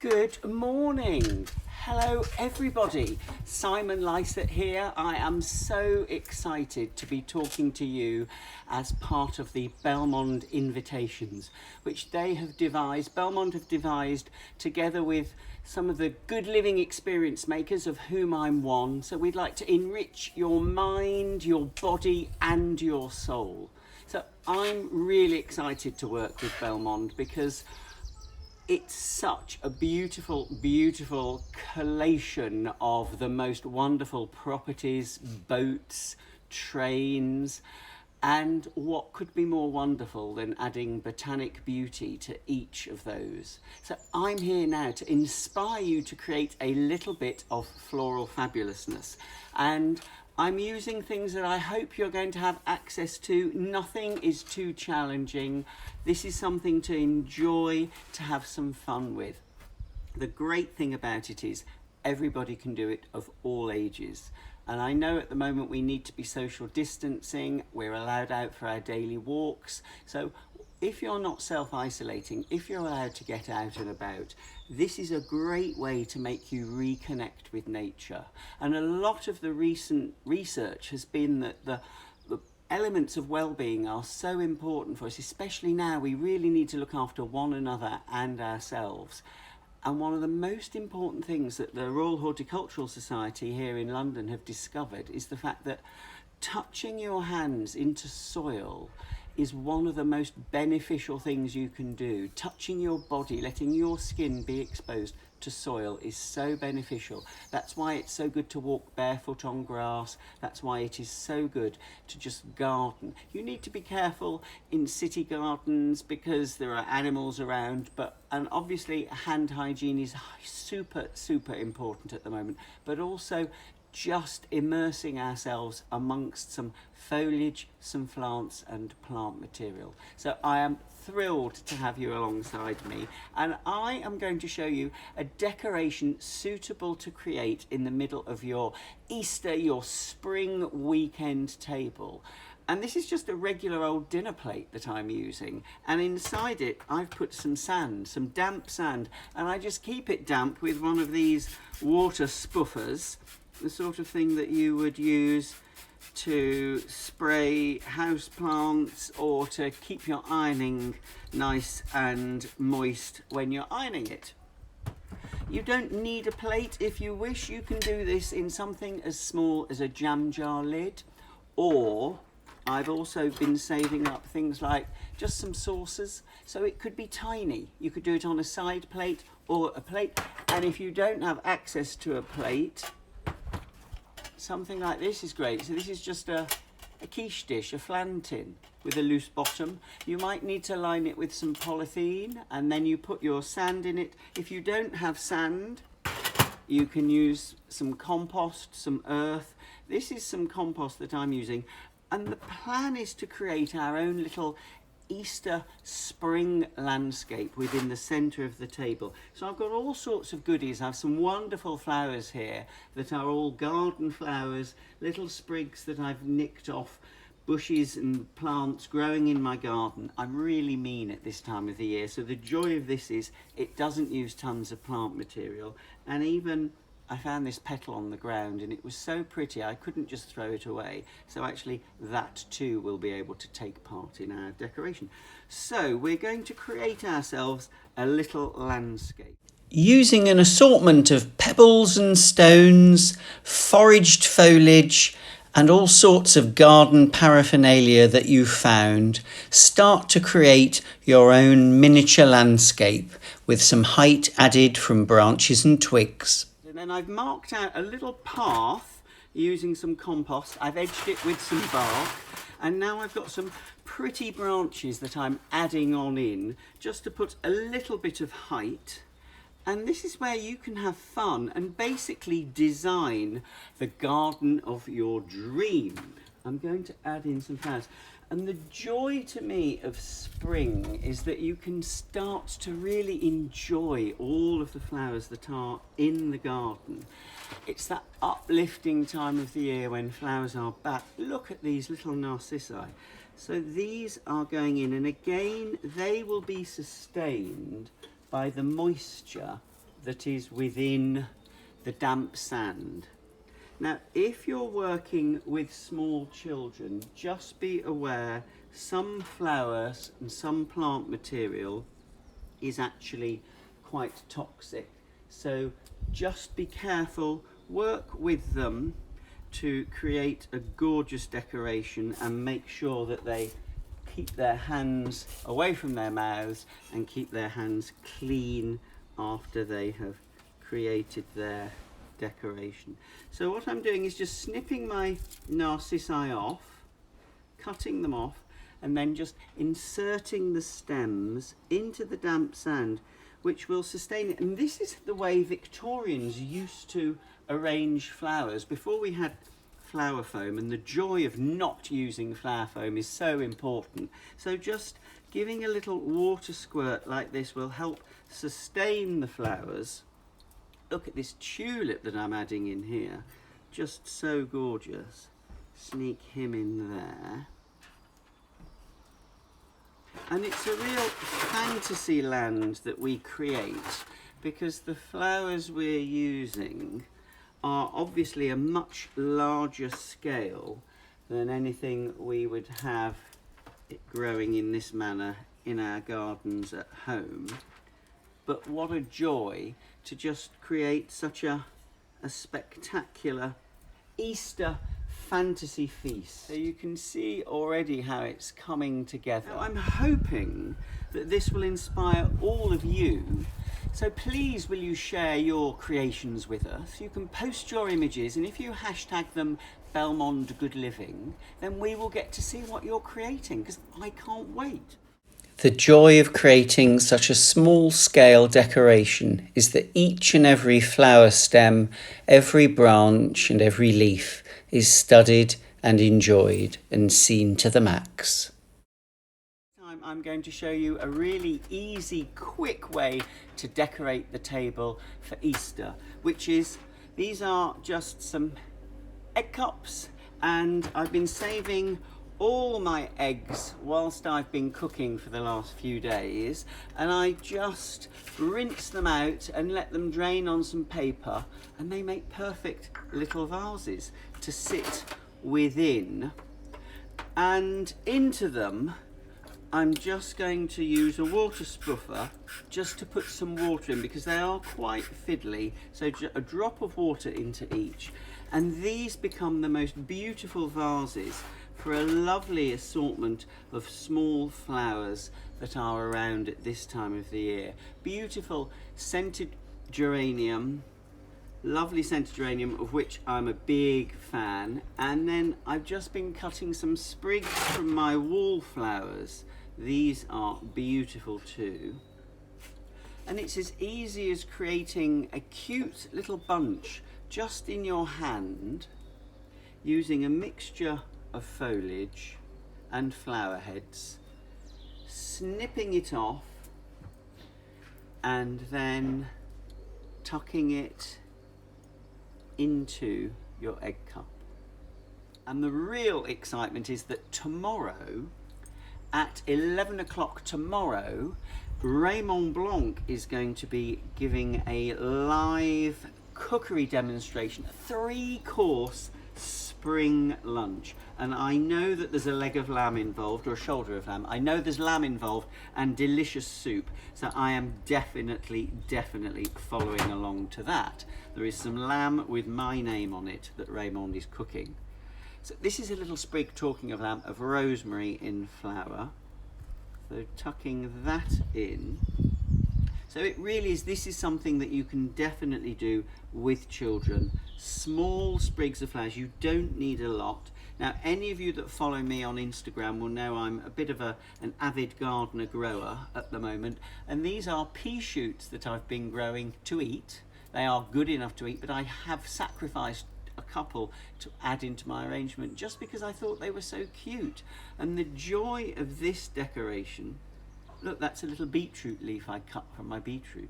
Good morning. Hello everybody. Simon Lycett here. I am so excited to be talking to you as part of the Belmond invitations, which they have devised, Belmond have devised together with some of the good living experience makers, of whom I'm one. So we'd like to enrich your mind, your body and your soul. So I'm really excited to work with Belmond because it's such a beautiful, beautiful collation of the most wonderful properties, boats, trains, and what could be more wonderful than adding botanic beauty to each of those. So I'm here now to inspire you to create a little bit of floral fabulousness, and I'm using things that I hope you're going to have access to. Nothing is too challenging. This is something to enjoy, to have some fun with. The great thing about it is everybody can do it, of all ages. And I know at the moment we need to be social distancing. We're allowed out for our daily walks. So if you're not self-isolating, if you're allowed to get out and about, this is a great way to make you reconnect with nature. And a lot of the recent research has been that the elements of well-being are so important for us, especially now. We really need to look after one another and ourselves. And one of the most important things that the Royal Horticultural Society here in London have discovered is the fact that touching your hands into soil is one of the most beneficial things you can do. Touching your body, letting your skin be exposed to soil is so beneficial. That's why it's so good to walk barefoot on grass. That's why it is so good to just garden. You need to be careful in city gardens because there are animals around, and obviously hand hygiene is super important at the moment, but also just immersing ourselves amongst some foliage, some plants and plant material. So I am thrilled to have you alongside me, and I am going to show you a decoration suitable to create in the middle of your Easter, your spring weekend table. And this is just a regular old dinner plate that I'm using, and inside it I've put some sand, some damp sand, and I just keep it damp with one of these water spoofers, the sort of thing that you would use to spray house plants or to keep your ironing nice and moist when you're ironing it. You don't need a plate. If you wish, you can do this in something as small as a jam jar lid, or I've also been saving up things like just some saucers, so it could be tiny. You could do it on a side plate or a plate, and if you don't have access to a plate, something like this is great. So this is just a quiche dish, a flan tin with a loose bottom. You might need to line it with some polythene, and then you put your sand in it. If you don't have sand, you can use some compost, some earth. This is some compost that I'm using, and the plan is to create our own little Easter spring landscape within the centre of the table. So I've got all sorts of goodies. I have some wonderful flowers here that are all garden flowers, little sprigs that I've nicked off bushes and plants growing in my garden. I'm really mean at this time of the year, so the joy of this is it doesn't use tons of plant material. And even I found this petal on the ground and it was so pretty I couldn't just throw it away. So actually that too will be able to take part in our decoration. So we're going to create ourselves a little landscape using an assortment of pebbles and stones, foraged foliage and all sorts of garden paraphernalia that you found. Start to create your own miniature landscape with some height added from branches and twigs. And then I've marked out a little path using some compost. I've edged it with some bark, and now I've got some pretty branches that I'm adding on in just to put a little bit of height. And this is where you can have fun and basically design the garden of your dream. I'm going to add in some flowers. And the joy to me of spring is that you can start to really enjoy all of the flowers that are in the garden. It's that uplifting time of the year when flowers are back. Look at these little narcissi. So these are going in, and again, they will be sustained by the moisture that is within the damp sand. Now, if you're working with small children, just be aware some flowers and some plant material is actually quite toxic. So just be careful, work with them to create a gorgeous decoration and make sure that they keep their hands away from their mouths and keep their hands clean after they have created their decoration. So what I'm doing is just snipping my narcissi off, cutting them off, and then just inserting the stems into the damp sand, which will sustain it. And this is the way Victorians used to arrange flowers before we had flower foam, and the joy of not using flower foam is so important. So just giving a little water squirt like this will help sustain the flowers. Look at this tulip that I'm adding in here, just so gorgeous. Sneak him in there. And it's a real fantasy land that we create, because the flowers we're using are obviously a much larger scale than anything we would have it growing in this manner in our gardens at home. But what a joy to just create such a spectacular Easter fantasy feast. So you can see already how it's coming together. Now, I'm hoping that this will inspire all of you. So please, will you share your creations with us? You can post your images, and if you hashtag them Belmond Good Living, then we will get to see what you're creating, because I can't wait. The joy of creating such a small-scale decoration is that each and every flower stem, every branch and every leaf is studied and enjoyed and seen to the max. I'm going to show you a really easy, quick way to decorate the table for Easter, which is, these are just some egg cups, and I've been saving all my eggs whilst I've been cooking for the last few days, and I just rinse them out and let them drain on some paper, and they make perfect little vases to sit within. And into them I'm just going to use a water spruffer just to put some water in, because they are quite fiddly, so a drop of water into each, and these become the most beautiful vases for a lovely assortment of small flowers that are around at this time of the year. Beautiful scented geranium, lovely scented geranium, of which I'm a big fan, and then I've just been cutting some sprigs from my wallflowers. These are beautiful too. And it's as easy as creating a cute little bunch just in your hand, using a mixture of foliage and flower heads, snipping it off and then tucking it into your egg cup. And the real excitement is that tomorrow at 11 o'clock tomorrow, Raymond Blanc is going to be giving a live cookery demonstration, a 3-course spring lunch. And I know that there's a leg of lamb involved, or a shoulder of lamb. I know there's lamb involved and delicious soup. So I am definitely following along to that. There is some lamb with my name on it that Raymond is cooking. So this is a little sprig, talking of lamb, of rosemary in flower. So tucking that in. So it really is, this is something that you can definitely do with children. Small sprigs of flowers, you don't need a lot. Now, any of you that follow me on Instagram will know I'm a bit of an avid gardener grower at the moment. And these are pea shoots that I've been growing to eat. They are good enough to eat, but I have sacrificed a couple to add into my arrangement just because I thought they were so cute. And the joy of this decoration, look, that's a little beetroot leaf I cut from my beetroot.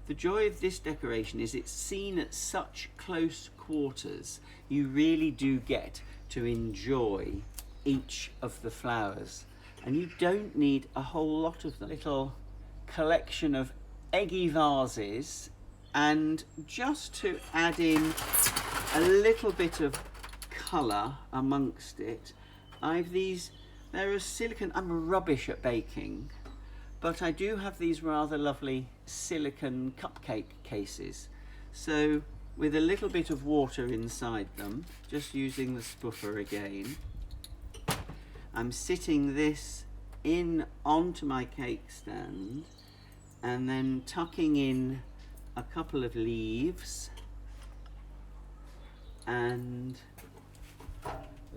The joy of this decoration is it's seen at such close quarters. You really do get to enjoy each of the flowers, and you don't need a whole lot of them. Little collection of eggy vases And just to add in a little bit of colour amongst it, there are silicone, I'm rubbish at baking, but I do have these rather lovely silicone cupcake cases. So with a little bit of water inside them, just using the spoofer again, I'm sitting this in onto my cake stand and then tucking in a couple of leaves, and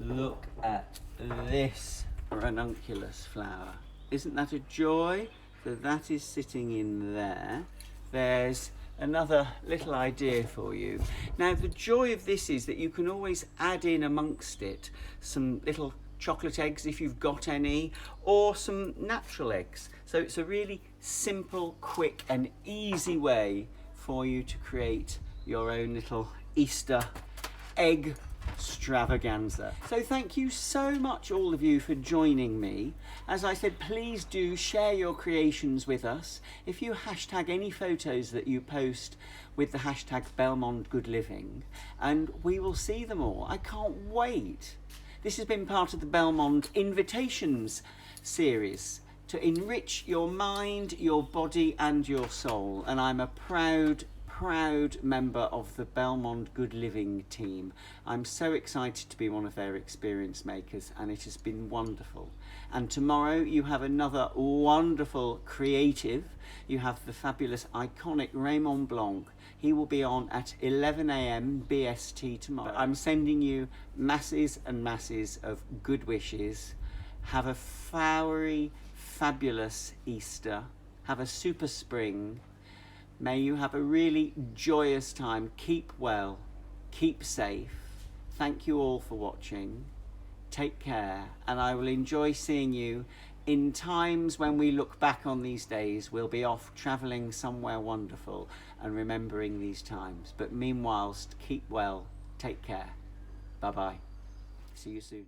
look at this ranunculus flower. Isn't that a joy? So that is sitting in there. There's another little idea for you. Now the joy of this is that you can always add in amongst it some little chocolate eggs if you've got any, or some natural eggs. So it's a really simple, quick and easy way for you to create your own little Easter egg extravaganza. So thank you so much, all of you, for joining me. As I said, please do share your creations with us. If you hashtag any photos that you post with the hashtag Belmond Good Living, and we will see them all. I can't wait. This has been part of the Belmond Invitations series to enrich your mind, your body and your soul, and I'm a proud member of the Belmond Good Living team. I'm so excited to be one of their experience makers, and it has been wonderful. And tomorrow you have another wonderful creative. You have the fabulous, iconic Raymond Blanc. He will be on at 11 AM BST tomorrow. I'm sending you masses and masses of good wishes. Have a flowery, fabulous Easter. Have a super spring. May you have a really joyous time. Keep well, keep safe. Thank you all for watching. Take care, and I will enjoy seeing you in times when we look back on these days. We'll be off travelling somewhere wonderful and remembering these times. But meanwhile, keep well, take care. Bye-bye. See you soon.